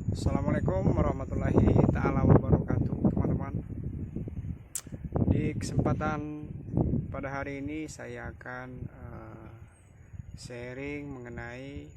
Assalamualaikum warahmatullahi ta'ala wabarakatuh, teman-teman. Di kesempatan pada hari ini saya akan sharing mengenai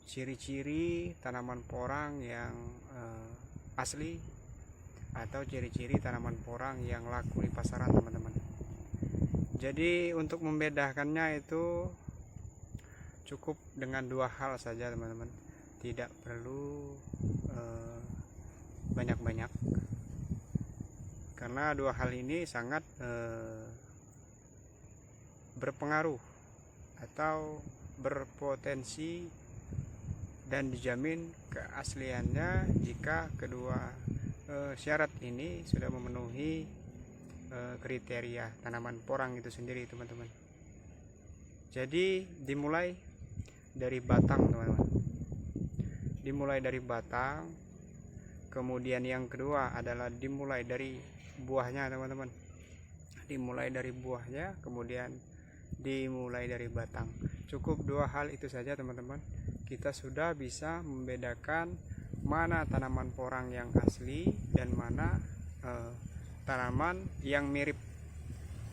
ciri-ciri tanaman porang yang asli atau ciri-ciri tanaman porang yang laku di pasaran, teman-teman. Jadi untuk membedakannya itu cukup dengan dua hal saja, teman-teman. Tidak perlu banyak-banyak, karena dua hal ini sangat berpengaruh atau berpotensi dan dijamin keasliannya jika kedua syarat ini sudah memenuhi kriteria tanaman porang itu sendiri, teman-teman. Jadi dimulai dari batang, teman-teman. Dimulai dari batang, kemudian yang kedua adalah dimulai dari buahnya, teman-teman. Dimulai dari buahnya, kemudian dimulai dari batang. Cukup dua hal itu saja, teman-teman. Kita sudah bisa membedakan mana tanaman porang yang asli dan mana tanaman yang mirip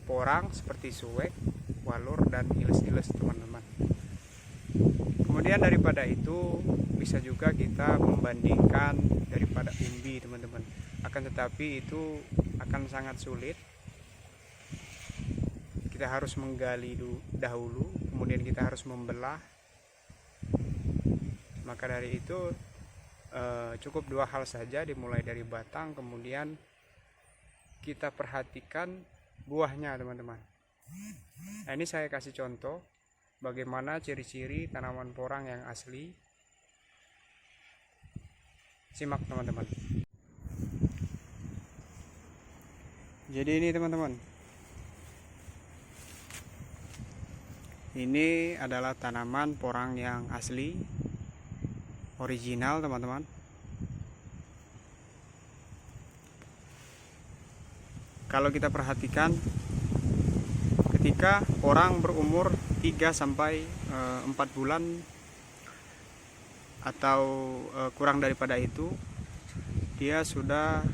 porang seperti suwek, walur, dan iles-iles, teman-teman. Kemudian daripada itu bisa juga kita membandingkan daripada umbi, teman-teman. Akan tetapi itu akan sangat sulit. Kita harus menggali dahulu, kemudian kita harus membelah. Maka dari itu cukup dua hal saja, dimulai dari batang, kemudian kita perhatikan buahnya, teman-teman. Nah, ini saya kasih contoh bagaimana ciri-ciri tanaman porang yang asli. Simak, teman-teman. Jadi ini, teman-teman, ini adalah tanaman porang yang asli, original, teman-teman. Kalau kita perhatikan, ketika porang berumur 3-4 bulan atau kurang daripada itu, dia sudah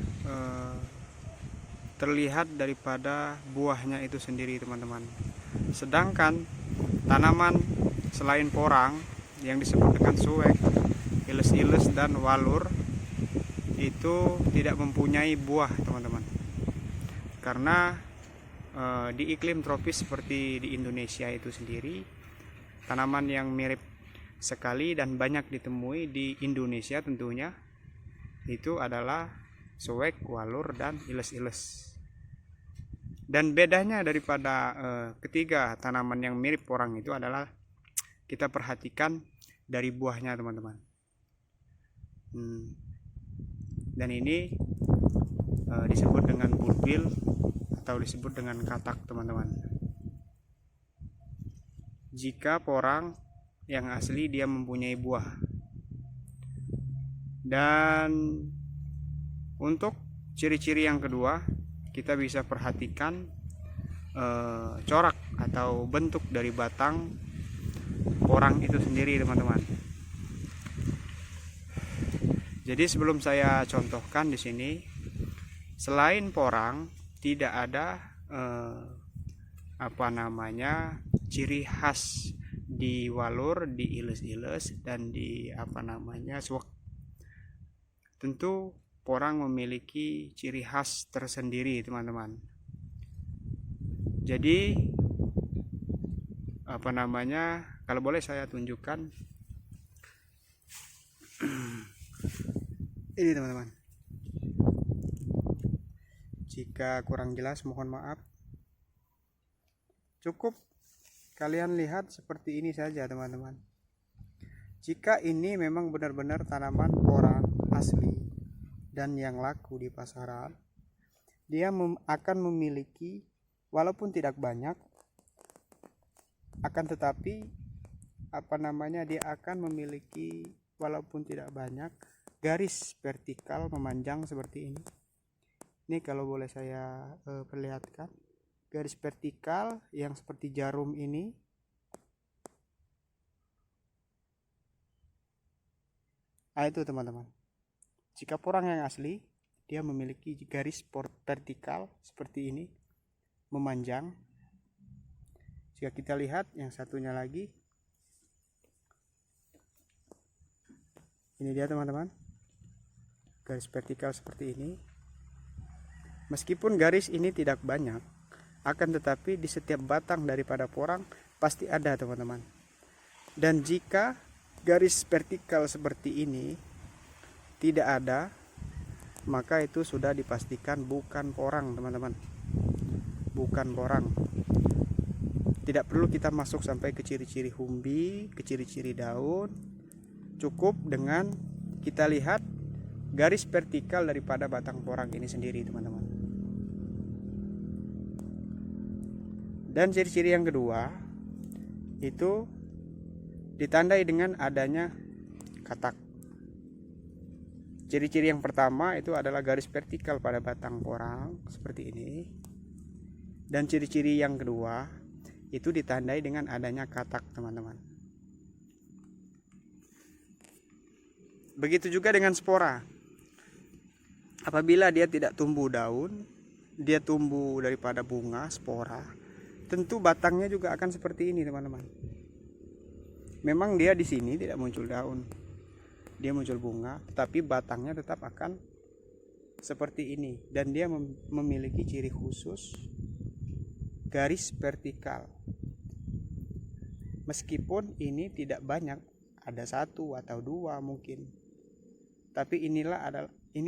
terlihat daripada buahnya itu sendiri, teman-teman. Sedangkan tanaman selain porang yang disebut dengan suwek, iles-iles, dan walur itu tidak mempunyai buah, teman-teman. Karena di iklim tropis seperti di Indonesia itu sendiri, tanaman yang mirip sekali dan banyak ditemui di Indonesia tentunya itu adalah suwek, walur, dan iles-iles. Dan bedanya daripada ketiga tanaman yang mirip porang itu adalah kita perhatikan dari buahnya, teman-teman. Dan ini disebut dengan bulbil atau disebut dengan katak, teman-teman. Jika porang yang asli dia mempunyai buah. Dan untuk ciri-ciri yang kedua, kita bisa perhatikan corak atau bentuk dari batang porang itu sendiri, teman-teman. Jadi sebelum saya contohkan di sini, selain porang tidak ada ciri khas di walur, di iles-iles, dan di suwek. Tentu porang memiliki ciri khas tersendiri, teman-teman. Jadi kalau boleh saya tunjukkan ini, teman-teman. Jika kurang jelas mohon maaf. Cukup kalian lihat seperti ini saja, teman-teman. Jika ini memang benar-benar tanaman porang asli dan yang laku di pasaran, dia akan memiliki, walaupun tidak banyak, akan tetapi dia akan memiliki walaupun tidak banyak garis vertikal memanjang seperti ini. Ini kalau boleh saya perlihatkan, garis vertikal yang seperti jarum ini Itu teman-teman, jika porang yang asli dia memiliki garis vertikal seperti ini, memanjang. Jika kita lihat yang satunya lagi, ini dia teman-teman, garis vertikal seperti ini. Meskipun garis ini tidak banyak, akan tetapi di setiap batang daripada porang pasti ada teman-teman. Dan jika garis vertikal seperti ini tidak ada, maka itu sudah dipastikan bukan porang teman-teman, bukan porang. Tidak perlu kita masuk sampai ke ciri-ciri humbi, ke ciri-ciri daun. Cukup dengan kita lihat garis vertikal daripada batang porang ini sendiri teman-teman. Dan ciri-ciri yang kedua itu ditandai dengan adanya katak. Ciri-ciri yang pertama itu adalah garis vertikal pada batang porang seperti ini. Dan ciri-ciri yang kedua itu ditandai dengan adanya katak teman-teman. Begitu juga dengan spora. Apabila dia tidak tumbuh daun, dia tumbuh daripada bunga spora, tentu batangnya juga akan seperti ini teman-teman. Memang dia di sini tidak muncul daun, dia muncul bunga, tetapi batangnya tetap akan seperti ini. Dan dia memiliki ciri khusus garis vertikal. Meskipun ini tidak banyak, ada satu atau dua mungkin, tapi ini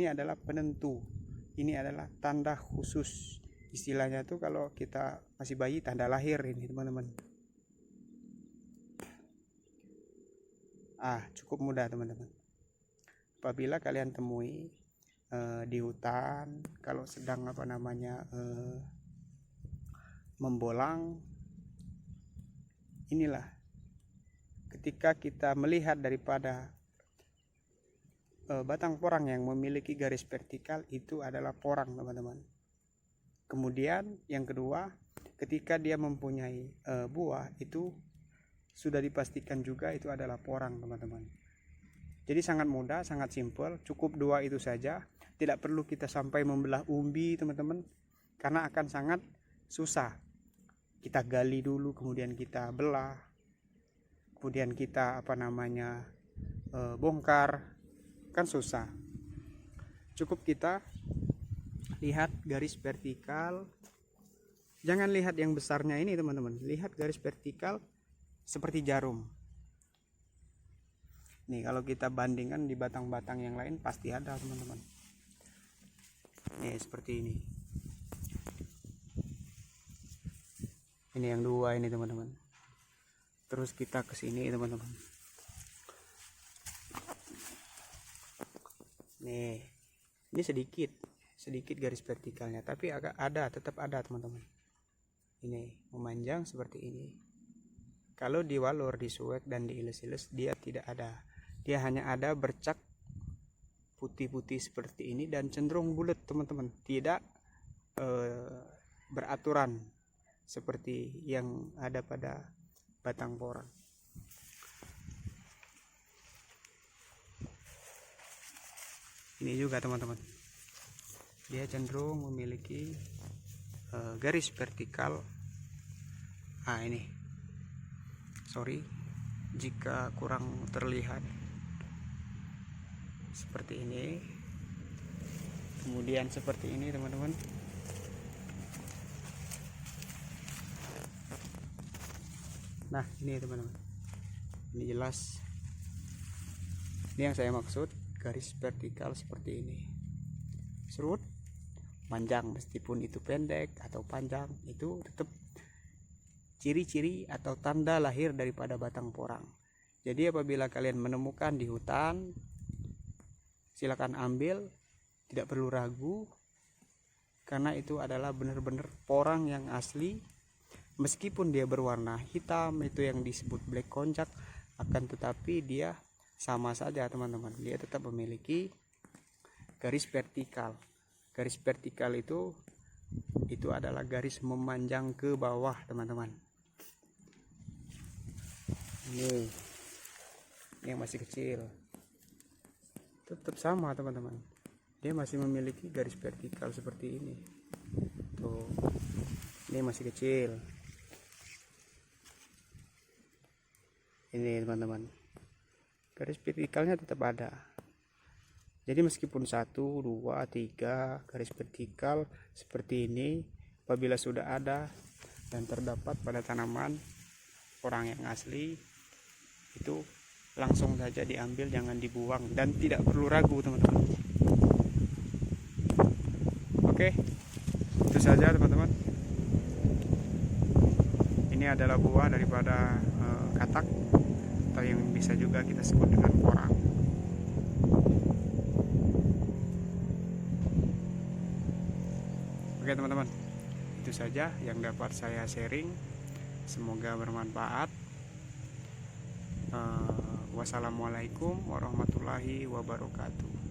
adalah penentu, ini adalah tanda khusus. Istilahnya tuh kalau kita masih bayi, tanda lahir ini teman-teman. Cukup mudah teman-teman. Apabila kalian temui di hutan, kalau sedang membolang, inilah ketika kita melihat daripada batang porang yang memiliki garis vertikal, itu adalah porang teman-teman. Kemudian yang kedua, ketika dia mempunyai buah, itu sudah dipastikan juga itu adalah porang teman-teman. Jadi sangat mudah, sangat simpel, cukup dua itu saja. Tidak perlu kita sampai membelah umbi teman-teman, karena akan sangat susah. Kita gali dulu, kemudian kita belah, kemudian kita bongkar, kan susah. Cukup kita lihat garis vertikal. Jangan lihat yang besarnya ini teman-teman, lihat garis vertikal seperti jarum. Nih kalau kita bandingkan di batang-batang yang lain pasti ada teman-teman. Nih seperti ini. Ini yang dua ini teman-teman. Terus kita ke sini teman-teman. Nih, ini sedikit garis vertikalnya, tapi tetap ada teman-teman. Ini memanjang seperti ini. Kalau di walur, di suwek dan di iles-iles dia tidak ada. Dia hanya ada bercak putih-putih seperti ini dan cenderung bulat teman-teman. Tidak beraturan seperti yang ada pada batang porang. Ini juga teman-teman, dia cenderung memiliki garis vertikal. Ini sorry jika kurang terlihat seperti ini, kemudian seperti ini teman-teman. Nah ini teman-teman, ini jelas, ini yang saya maksud garis vertikal seperti ini. Serut panjang, meskipun itu pendek atau panjang, itu tetap ciri-ciri atau tanda lahir daripada batang porang. Jadi apabila kalian menemukan di hutan, silakan ambil, tidak perlu ragu, karena itu adalah benar-benar porang yang asli. Meskipun dia berwarna hitam, itu yang disebut black konjac, akan tetapi dia sama saja teman-teman, dia tetap memiliki garis vertikal. Garis vertikal itu adalah garis memanjang ke bawah teman-teman. Ini yang masih kecil tetap sama teman-teman, dia masih memiliki garis vertikal seperti ini. Tuh, ini masih kecil. Ini teman-teman, garis vertikalnya tetap ada. Jadi meskipun 1, 2, 3 garis vertikal seperti ini, apabila sudah ada dan terdapat pada tanaman orang yang asli, itu langsung saja diambil, jangan dibuang, dan tidak perlu ragu teman-teman. Oke, itu saja teman-teman. Ini adalah buah daripada katak, atau yang bisa juga kita sebut dengan porang. Oke teman-teman, itu saja yang dapat saya sharing, semoga bermanfaat. Wassalamualaikum warahmatullahi wabarakatuh.